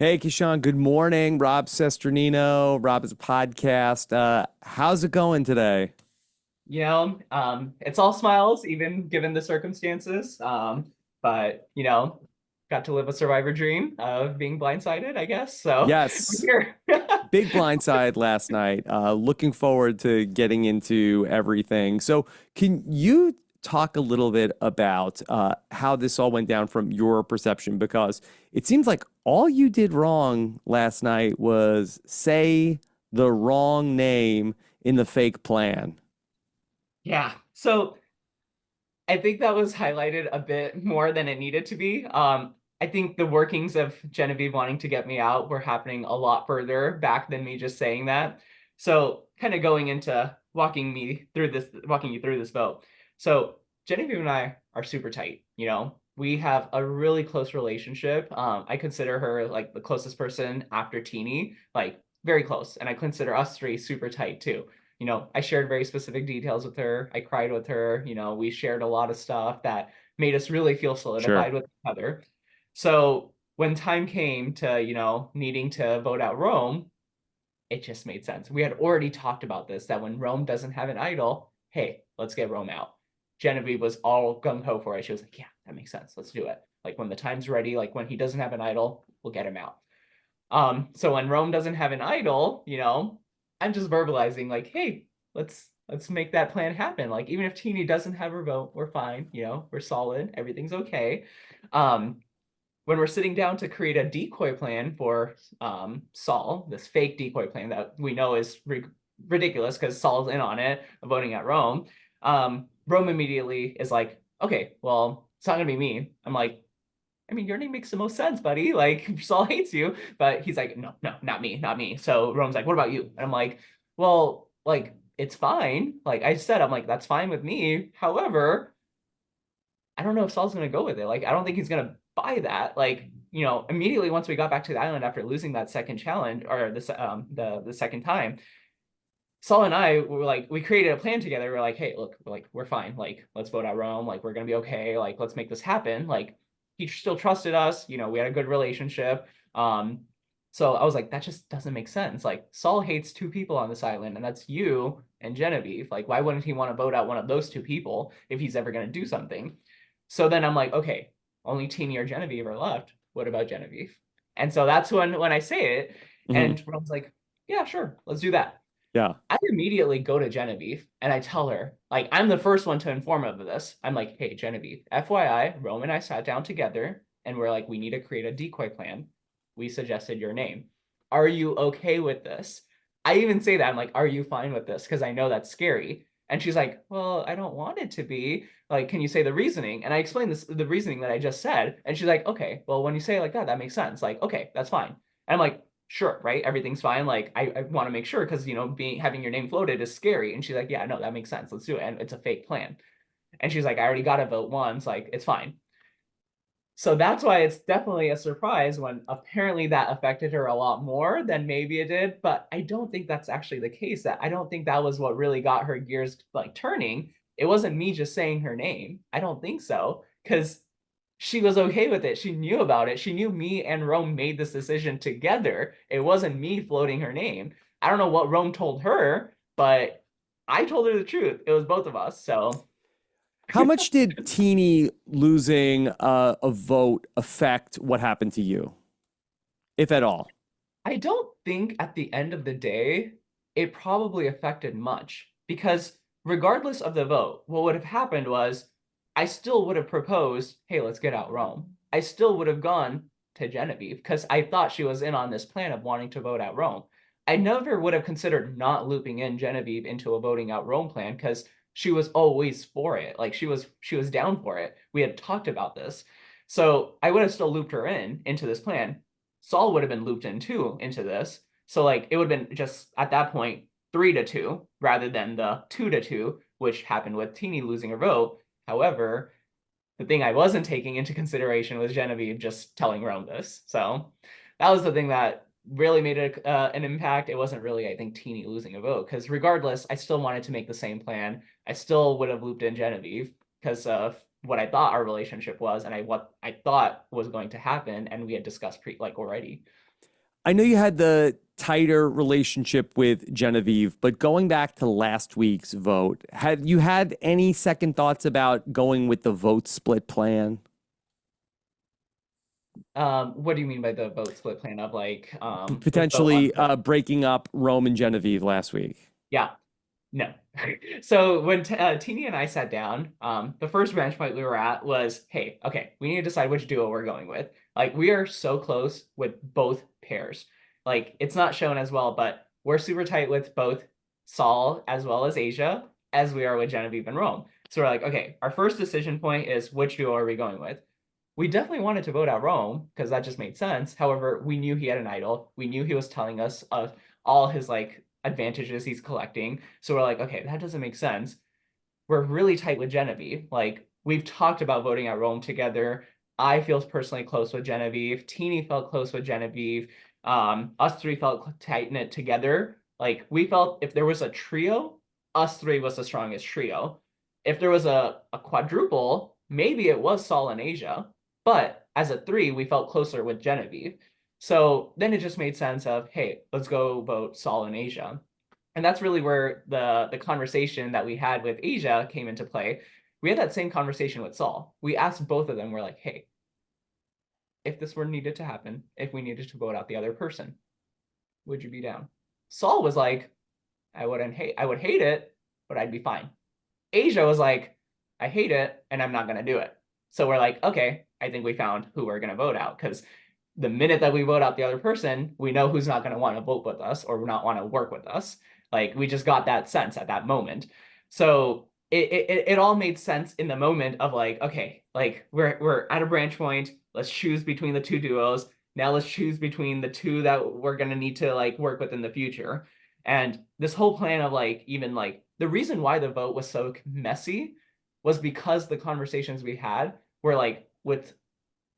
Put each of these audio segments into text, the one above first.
Hey, Kishan, good morning. Rob Cesternino. Rob is a podcast. How's it going today? It's all smiles, even given the circumstances. But got to live a survivor dream of being blindsided, I guess. So Yes, we're here. big blindside last night. Looking forward to getting into everything. So, can you talk a little bit about how this all went down from your perception? Because it seems like all you did wrong last night was say the wrong name in the fake plan. Yeah. So I think that was highlighted a bit more than it needed to be. I think the workings of Genevieve wanting to get me out were happening a lot further back than me just saying that. So kind of going into walking you through this vote. So Genevieve and I are super tight. We have a really close relationship. I consider her like the closest person after Teeny, like very close. And I consider us three super tight too. I shared very specific details with her. I cried with her. We shared a lot of stuff that made us really feel Sure. solidified with each other. So when time came to, needing to vote out Rome, it just made sense. We had already talked about this, that when Rome doesn't have an idol, hey, let's get Rome out. Genevieve was all gung ho for it. She was like, yeah, that makes sense. Let's do it. Like when the time's ready, like when he doesn't have an idol, we'll get him out. So when Rome doesn't have an idol, I'm just verbalizing like, hey, let's make that plan happen. Like even if Teeny doesn't have her vote, we're fine. We're solid. Everything's okay. Um, when we're sitting down to create a decoy plan for Saul, this fake decoy plan that we know is ridiculous because Saul's in on it, voting at Rome. Rome immediately is like, okay, well, it's not gonna be me. I'm like, I mean, your name makes the most sense, buddy. Like, Saul hates you, but he's like, no, no, not me, not me. So Rome's like, what about you? And I'm like, well, like, it's fine. Like I said, I'm like, that's fine with me. However, I don't know if Saul's gonna go with it. Like, I don't think he's gonna buy that. Like, immediately once we got back to the island after losing that second challenge or the second time, Saul and I were like, we created a plan together. We're like, hey, look, we're fine. Like, let's vote out Rome. Like, we're gonna be okay. Like, let's make this happen. Like, he still trusted us. We had a good relationship. So I was like, that just doesn't make sense. Like, Saul hates two people on this island, and that's you and Genevieve. Like, why wouldn't he want to vote out one of those two people if he's ever gonna do something? So then I'm like, okay, only Teeny or Genevieve are left. What about Genevieve? And so that's when I say it, Hmm. and Rome's like, yeah, sure, let's do that. Yeah. I immediately go to Genevieve and I tell her, like, I'm the first one to inform her of this. I'm like, hey, Genevieve, FYI, Rome and I sat down together and we're like, we need to create a decoy plan. We suggested your name. Are you okay with this? I even say that. I'm like, are you fine with this? Because I know that's scary. And she's like, well, I don't want it to be. Like, can you say the reasoning? And I explained the reasoning that I just said. And she's like, okay, well, when you say it like that makes sense. Like, okay, that's fine. And I'm like, sure, right? Everything's fine. Like I want to make sure because being having your name floated is scary. And she's like, yeah, no, that makes sense. Let's do it. And it's a fake plan. And she's like, I already got a vote once. Like it's fine. So that's why it's definitely a surprise when apparently that affected her a lot more than maybe it did. But I don't think that's actually the case. That I don't think that was what really got her gears like turning. It wasn't me just saying her name. I don't think so. Because she was okay with it. She knew about it. She knew me and Rome made this decision together. It wasn't me floating her name. I don't know what Rome told her, but I told her the truth. It was both of us. So How much did Teeny losing a vote affect what happened to you, if at all? I don't think at the end of the day, it probably affected much because regardless of the vote, what would have happened was I still would have proposed, hey, let's get out Rome. I still would have gone to Genevieve because I thought she was in on this plan of wanting to vote out Rome. I never would have considered not looping in Genevieve into a voting out Rome plan because she was always for it. Like she was down for it. We had talked about this. So I would have still looped her into this plan. Saul would have been looped in too into this. So like it would have been just at that point 3-2 rather than the 2-2, which happened with Teeny losing her vote. However, the thing I wasn't taking into consideration was Genevieve just telling Rome this. So that was the thing that really made it an impact. It wasn't really, I think, Teeny losing a vote because regardless, I still wanted to make the same plan. I still would have looped in Genevieve because of what I thought our relationship was and what I thought was going to happen, and we had discussed already. I know you had the tighter relationship with Genevieve, but going back to last week's vote, had you had any second thoughts about going with the vote split plan? What do you mean by the vote split plan of like with vote on Potentially breaking up Rome and Genevieve last week. yeah. No. So when Teeny and I sat down, the first bench point we were at was, hey, okay, we need to decide which duo we're going with. Like we are so close with both pairs. Like it's not shown as well, but we're super tight with both Saul as well as Asia, as we are with Genevieve and Rome. So we're like, okay, our first decision point is which duo are we going with? We definitely wanted to vote out Rome because that just made sense. However, we knew he had an idol. We knew he was telling us of all his like advantages he's collecting. So we're like, okay, that doesn't make sense. We're really tight with Genevieve. Like we've talked about voting out Rome together. I feel personally close with Genevieve. Teeny felt close with Genevieve. Us three felt tight knit together. Like we felt if there was a trio, us three was the strongest trio. If there was a quadruple, maybe it was Saul and Asia. But as a three, we felt closer with Genevieve. So then it just made sense of, hey, let's go vote Saul and Asia. And that's really where the conversation that we had with Asia came into play. We had that same conversation with Saul. We asked both of them, we're like, hey, if this were needed to happen, if we needed to vote out the other person, would you be down? Saul was like, I would hate it, but I'd be fine. Asia was like, I hate it and I'm not going to do it. So we're like, okay, I think we found who we're going to vote out because the minute that we vote out the other person, we know who's not going to want to vote with us or not want to work with us. Like we just got that sense at that moment. So it all made sense in the moment of like, okay, like we're at a branch point. Let's choose between the two duos. Now let's choose between the two that we're going to need to like work with in the future. And this whole plan of like, even like the reason why the vote was so messy was because the conversations we had were like with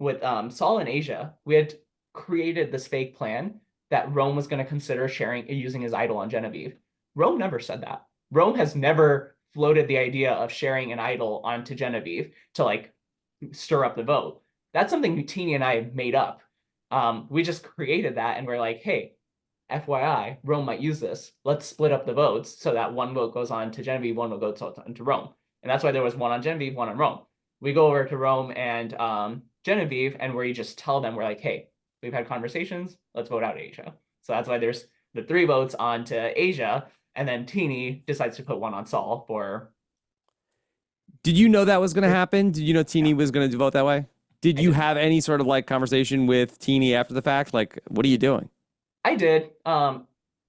Saul and Asia, we had created this fake plan that Rome was going to consider sharing using his idol on Genevieve. Rome never said that. Rome has never floated the idea of sharing an idol onto Genevieve to like stir up the vote. That's something Teeny and I made up. We just created that and we're like, hey, FYI, Rome might use this. Let's split up the votes so that one vote goes on to Genevieve, one vote goes on to Rome. And that's why there was one on Genevieve, one on Rome. We go over to Rome and Genevieve, and where you just tell them, we're like, hey, we've had conversations, let's vote out Asia. So that's why there's the 3 votes on to Asia, and then Teeny decides to put one on Saul for. Did you know that was going to happen? Did you know Teeny Yeah, was going to vote that way? Did I you did. have any sort of like conversation with Teeny after the fact? Like, what are you doing? I did. I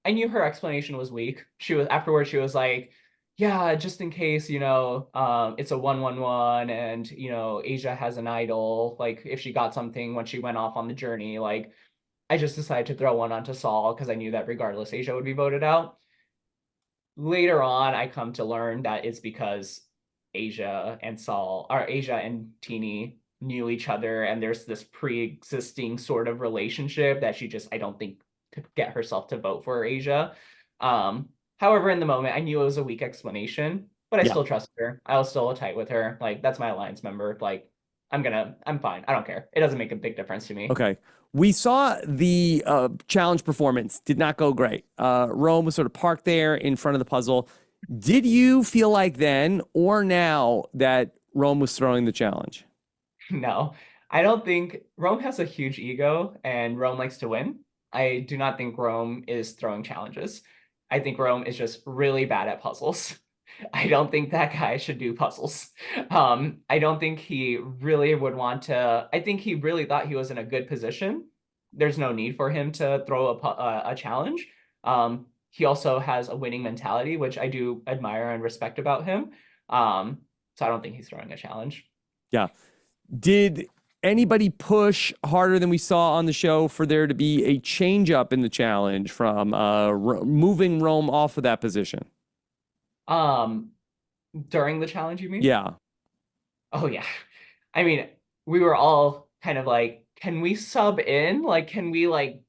knew her explanation was weak. She was afterwards. She was like, "Yeah, just in case, it's a 1-1-1, and Asia has an idol. Like, if she got something when she went off on the journey, like, I just decided to throw one onto Saul because I knew that regardless, Asia would be voted out." Later on, I come to learn that it's because Asia and Teeny knew each other, and there's this pre-existing sort of relationship that she just, I don't think, could get herself to vote for Asia. However, in the moment, I knew it was a weak explanation, but I Yeah. still trust her. I was still tight with her. Like, that's my alliance member. Like, I'm fine. I don't care. It doesn't make a big difference to me. Okay. We saw the challenge performance did not go great. Rome was sort of parked there in front of the puzzle. Did you feel like then or now that Rome was throwing the challenge? No, I don't think Rome has a huge ego and Rome likes to win. I do not think Rome is throwing challenges. I think Rome is just really bad at puzzles. I don't think that guy should do puzzles. I don't think he really would want to. I think he really thought he was in a good position. There's no need for him to throw a challenge. He also has a winning mentality, which I do admire and respect about him. So I don't think he's throwing a challenge. Yeah. Did anybody push harder than we saw on the show for there to be a change up in the challenge from moving Rome off of that position? Um, During the challenge, you mean? Yeah. Oh yeah. I mean, we were all kind of like, can we sub in? Like, can we like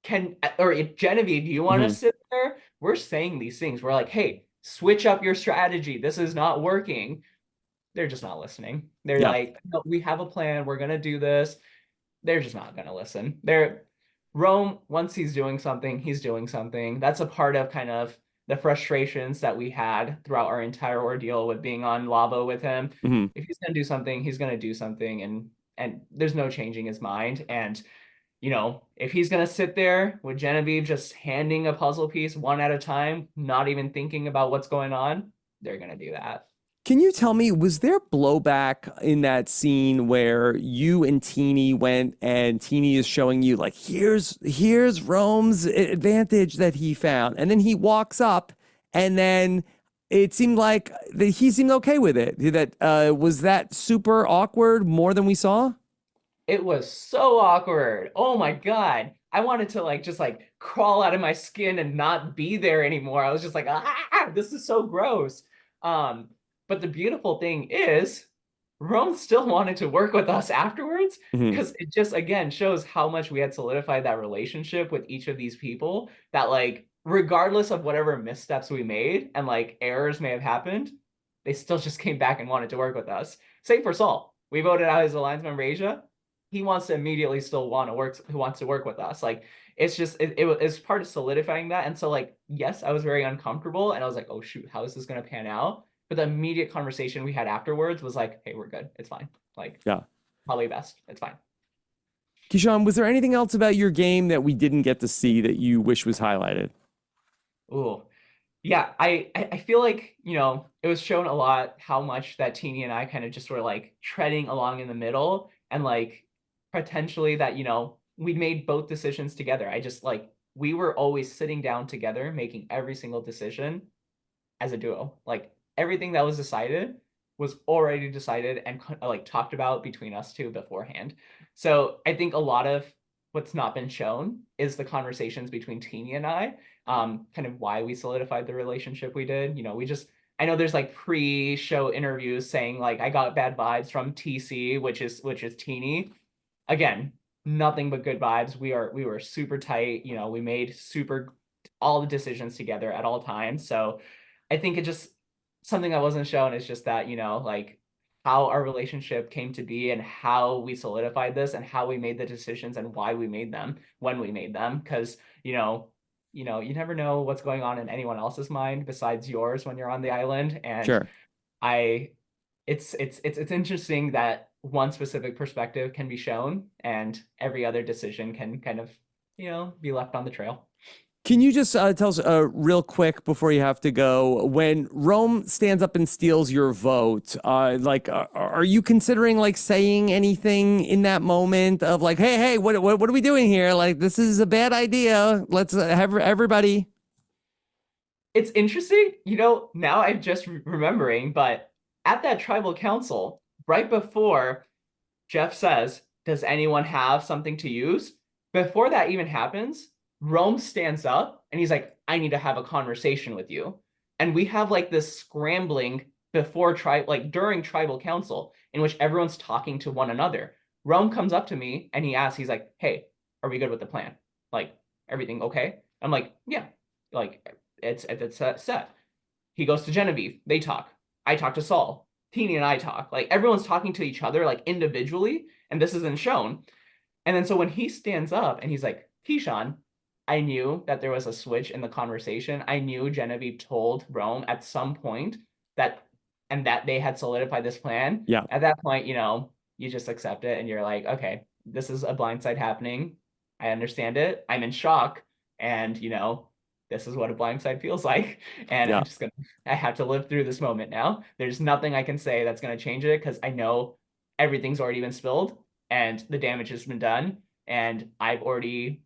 can or if Genevieve, do you want to Hmm. sit there? We're saying these things. We're like, hey, switch up your strategy. This is not working. They're just not listening. They're Yeah. like, no, we have a plan. We're gonna do this. They're just not gonna listen. Rome, once he's doing something, he's doing something. That's a part of kind of the frustrations that we had throughout our entire ordeal with being on lava with him. Hmm. If he's gonna do something, he's gonna do something, and there's no changing his mind. And if he's gonna sit there with Genevieve just handing a puzzle piece one at a time, not even thinking about what's going on, they're gonna do that. Can you tell me, was there blowback in that scene where you and Teeny went and Teeny is showing you like, here's Rome's advantage that he found, and then he walks up, and then it seemed like that he seemed okay with it. That was that super awkward more than we saw? It was so awkward. Oh my God. I wanted to just crawl out of my skin and not be there anymore. I was just like, this is so gross. Um, but the beautiful thing is Rome still wanted to work with us afterwards Hmm. because it just again shows how much we had solidified that relationship with each of these people that regardless of whatever missteps we made and errors may have happened, they still just came back and wanted to work with us. Same for Saul. We voted out his alliance member Asia. He wants to immediately still want to work, who wants to work with us. It's just it's part of solidifying that. And so yes, I was very uncomfortable and I was like, oh shoot, how is this gonna pan out? But the immediate conversation we had afterwards was like, hey, we're good. It's fine. Yeah. Probably best. It's fine. Kishan, was there anything else about your game that we didn't get to see that you wish was highlighted? Ooh. Yeah, I feel like, it was shown a lot how much that Teeny and I kind of just were treading along in the middle and potentially that, we made both decisions together. I just we were always sitting down together, making every single decision as a duo. Everything that was decided was already decided and talked about between us two beforehand. So I think a lot of what's not been shown is the conversations between Teeny and I, kind of why we solidified the relationship we did. I know there's pre-show interviews saying I got bad vibes from TC, which is Teeny. Again, nothing but good vibes. We were super tight. We made super all the decisions together at all times. So I think it just something that wasn't shown is just that, how our relationship came to be and how we solidified this and how we made the decisions and why we made them when we made them. Because, you never know what's going on in anyone else's mind besides yours when you're on the island. And Sure. it's interesting that one specific perspective can be shown and every other decision can kind of, be left on the trail. Can you just tell us real quick before you have to go, when Rome stands up and steals your vote, are you considering saying anything in that moment of hey, what are we doing here? This is a bad idea. Let's have everybody. It's interesting, now I'm just remembering, but at that tribal council, right before Jeff says, does anyone have something to use? Before that even happens, Rome stands up and he's like, I need to have a conversation with you. And we have this scrambling before during tribal council in which everyone's talking to one another. Rome comes up to me and he asks, he's like, hey, are we good with the plan? Everything okay? I'm like, yeah, it's set. He goes to Genevieve. They talk. I talk to Saul. Teeny and I talk. Everyone's talking to each other individually, and this isn't shown. And then so when he stands up and he's like, Kishan, I knew that there was a switch in the conversation. I knew Genevieve told Rome at some point that they had solidified this plan. Yeah. At that point, you just accept it and you're like, okay, this is a blindside happening. I understand it. I'm in shock. And, this is what a blindside feels like. And Yeah. I have to live through this moment now. There's nothing I can say that's going to change it because I know everything's already been spilled and the damage has been done. And I've already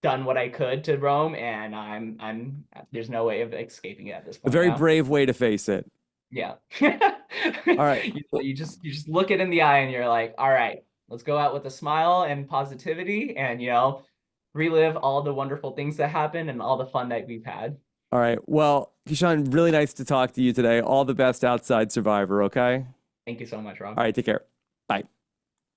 done what I could to Rome, and I'm there's no way of escaping it at this A point very now. brave way to face it. Yeah. All right. You just look it in the eye and you're like, all right, let's go out with a smile and positivity and relive all the wonderful things that happened and all the fun that we've had. All right. Well, Kishan, really nice to talk to you today. All the best outside Survivor, okay? Thank you so much, Rob. All right, take care. Bye.